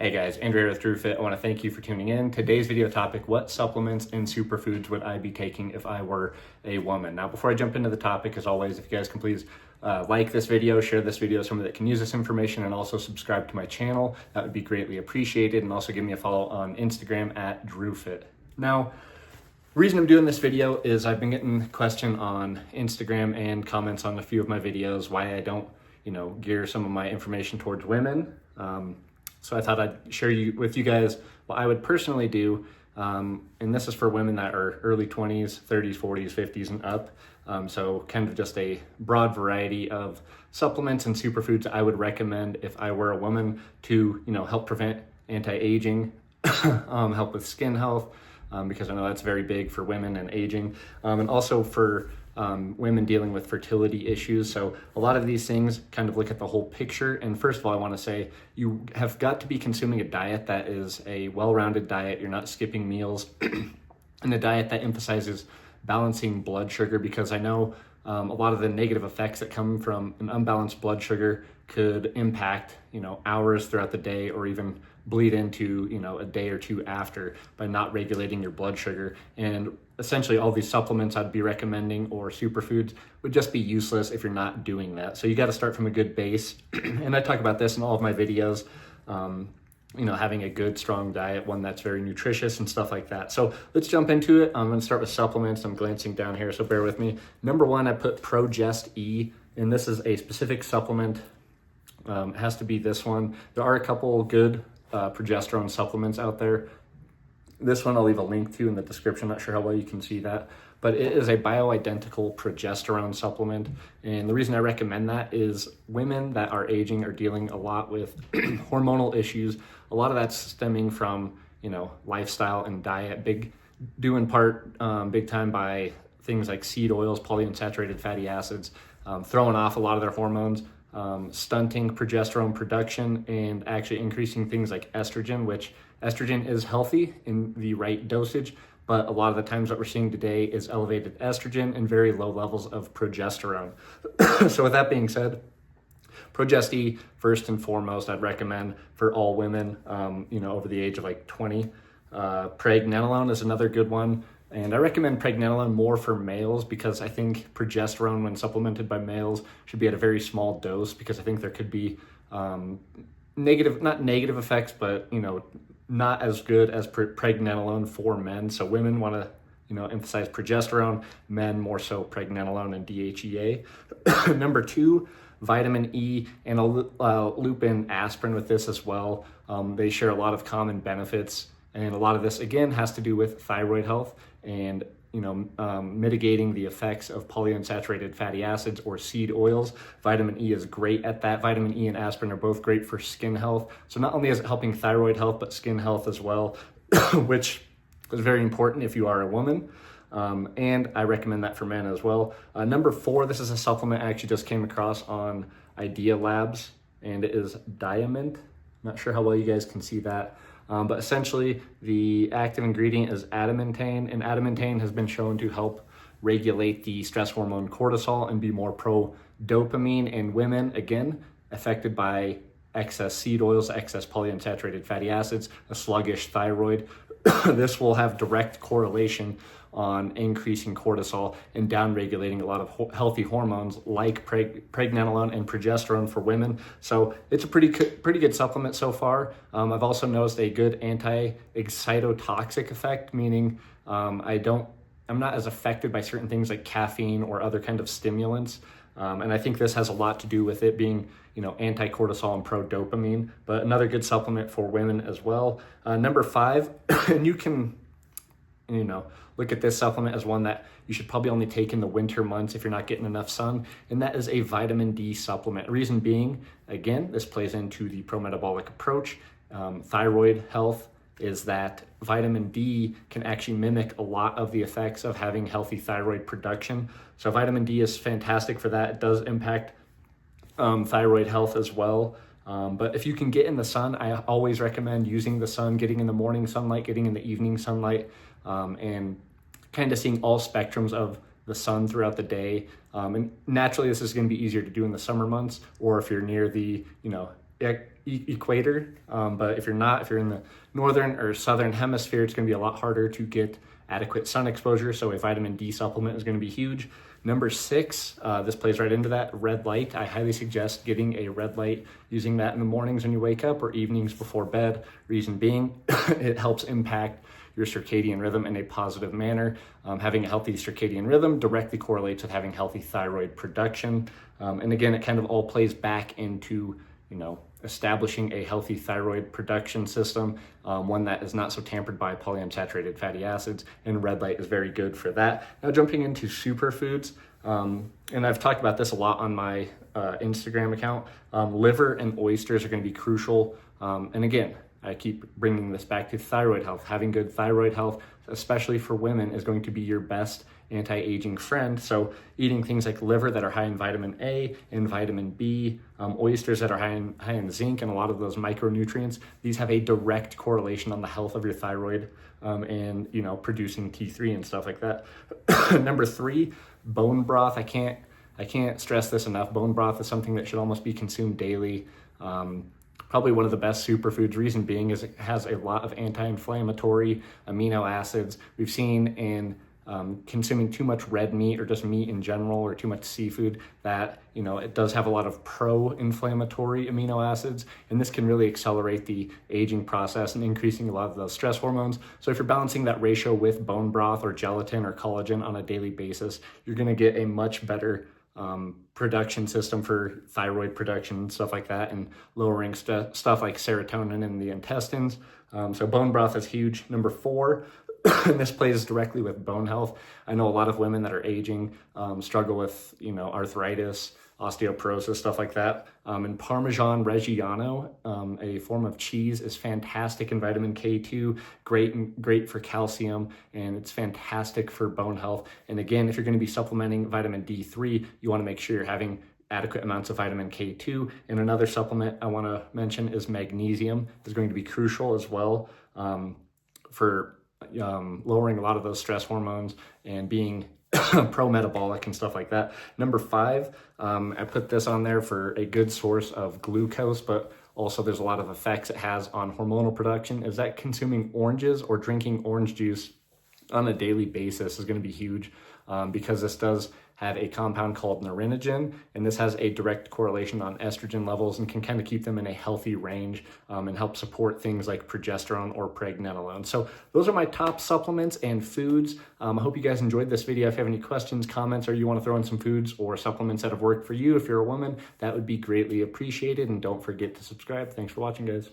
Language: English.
Hey guys, Andrea with DrewFit. I want to thank you for tuning in. Today's video topic, what supplements and superfoods would I be taking if I were a woman? Now, before I jump into the topic, as always, if you guys can please like this video, share this video with someone that can use this information, and also subscribe to my channel. That would be greatly appreciated. And also give me a follow on Instagram at DrewFit. Now, the reason I'm doing this video is I've been getting question on Instagram and comments on a few of my videos why I don't, gear some of my information towards women. So I thought I'd share with you guys what I would personally do. And this is for women that are early 20s, 30s, 40s, 50s, and up. So kind of just a broad variety of supplements and superfoods I would recommend if I were a woman to, help prevent anti-aging, help with skin health, because I know that's very big for women and aging, and also for women dealing with fertility issues. So a lot of these things kind of look at the whole picture. And first of all, I want to say you have got to be consuming a diet that is a well-rounded diet. You're not skipping meals, and a diet that emphasizes balancing blood sugar, because I know a lot of the negative effects that come from an unbalanced blood sugar could impact, hours throughout the day, or even bleed into, a day or two after, by not regulating your blood sugar. And essentially all these supplements I'd be recommending or superfoods would just be useless if you're not doing that. So you got to start from a good base. And I talk about this in all of my videos, having a good, strong diet, one that's very nutritious and stuff like that. So let's jump into it. I'm going to start with supplements. I'm glancing down here, so bear with me. Number one, I put Progest E, and this is a specific supplement. It has to be this one. There are a couple good progesterone supplements out there. This one I'll leave a link to in the description. Not sure how well you can see that, but it is a bioidentical progesterone supplement. And the reason I recommend that is women that are aging are dealing a lot with hormonal issues. A lot of that's stemming from, lifestyle and diet, big time by things like seed oils, polyunsaturated fatty acids, throwing off a lot of their hormones, stunting progesterone production, and actually increasing things like estrogen, which estrogen is healthy in the right dosage, but a lot of the times what we're seeing today is elevated estrogen and very low levels of progesterone. So with that being said, Progest E, first and foremost, I'd recommend for all women, over the age of 20. Pregnenolone is another good one. And I recommend pregnenolone more for males, because I think progesterone, when supplemented by males, should be at a very small dose, because I think there could be not negative effects, but, not as good as pregnenolone for men. So women want to, emphasize progesterone, men more so pregnenolone and DHEA. Number two, vitamin E, and I'll loop in aspirin with this as well. They share a lot of common benefits. And a lot of this, again, has to do with thyroid health and, mitigating the effects of polyunsaturated fatty acids or seed oils. Vitamin E is great at that. Vitamin E and aspirin are both great for skin health. So not only is it helping thyroid health, but skin health as well, which is very important if you are a woman. And I recommend that for men as well. Number four, this is a supplement I actually just came across on Idea Labs, and it is Diamond. Not sure how well you guys can see that. But essentially, the active ingredient is adamantane, and adamantane has been shown to help regulate the stress hormone cortisol and be more pro-dopamine in women, again, affected by excess seed oils, excess polyunsaturated fatty acids, a sluggish thyroid. This will have direct correlation on increasing cortisol and downregulating a lot of healthy hormones like pregnenolone and progesterone for women. So it's a pretty good supplement so far. I've also noticed a good anti-excitotoxic effect, meaning I'm not as affected by certain things like caffeine or other kind of stimulants. And I think this has a lot to do with it being, anti-cortisol and pro-dopamine, but another good supplement for women as well. Number five, and you can, look at this supplement as one that you should probably only take in the winter months if you're not getting enough sun, and that is a vitamin D supplement. Reason being, again, this plays into the pro-metabolic approach. Thyroid health is that vitamin D can actually mimic a lot of the effects of having healthy thyroid production. So vitamin D is fantastic for that. It does impact thyroid health as well. But if you can get in the sun, I always recommend using the sun, getting in the morning sunlight, getting in the evening sunlight, and kind of seeing all spectrums of the sun throughout the day. And naturally, this is going to be easier to do in the summer months, or if you're near the, equator. But if you're not, if you're in the northern or southern hemisphere, it's going to be a lot harder to get adequate sun exposure. So a vitamin D supplement is going to be huge. Number 6, this plays right into that, red light. I highly suggest getting a red light, using that in the mornings when you wake up or evenings before bed. Reason being, it helps impact your circadian rhythm in a positive manner. Having a healthy circadian rhythm directly correlates with having healthy thyroid production. And again, it kind of all plays back into, establishing a healthy thyroid production system, one that is not so tampered by polyunsaturated fatty acids, and red light is very good for that. Now jumping into superfoods, and I've talked about this a lot on my Instagram account, liver and oysters are going to be crucial. And again, I keep bringing this back to thyroid health. Having good thyroid health, especially for women, is going to be your best anti-aging friend. So eating things like liver that are high in vitamin A and vitamin B, oysters that are high in zinc and a lot of those micronutrients, these have a direct correlation on the health of your thyroid, and producing T3 and stuff like that. Number 3, bone broth. I can't stress this enough. Bone broth is something that should almost be consumed daily. Probably one of the best superfoods. Reason being is it has a lot of anti-inflammatory amino acids. We've seen in consuming too much red meat or just meat in general, or too much seafood, that it does have a lot of pro-inflammatory amino acids, and this can really accelerate the aging process and increasing a lot of those stress hormones. So if you're balancing that ratio with bone broth or gelatin or collagen on a daily basis, you're going to get a much better production system for thyroid production and stuff like that, and lowering stuff like serotonin in the intestines. So bone broth is huge. Number 4, and this plays directly with bone health. I know a lot of women that are aging struggle with arthritis, osteoporosis, stuff like that. And Parmesan Reggiano, a form of cheese, is fantastic in vitamin K2, great for calcium, and it's fantastic for bone health. And again, if you're going to be supplementing vitamin D3, you want to make sure you're having adequate amounts of vitamin K2. And another supplement I want to mention is magnesium. Is going to be crucial as well for lowering a lot of those stress hormones and being pro-metabolic and stuff like that. Number 5, I put this on there for a good source of glucose, but also there's a lot of effects it has on hormonal production, is that consuming oranges or drinking orange juice on a daily basis is going to be huge, because this does have a compound called narinogen, and this has a direct correlation on estrogen levels and can kind of keep them in a healthy range, and help support things like progesterone or pregnenolone. So those are my top supplements and foods. I hope you guys enjoyed this video. If you have any questions, comments, or you want to throw in some foods or supplements that have worked for you, if you're a woman, that would be greatly appreciated. And don't forget to subscribe. Thanks for watching, guys.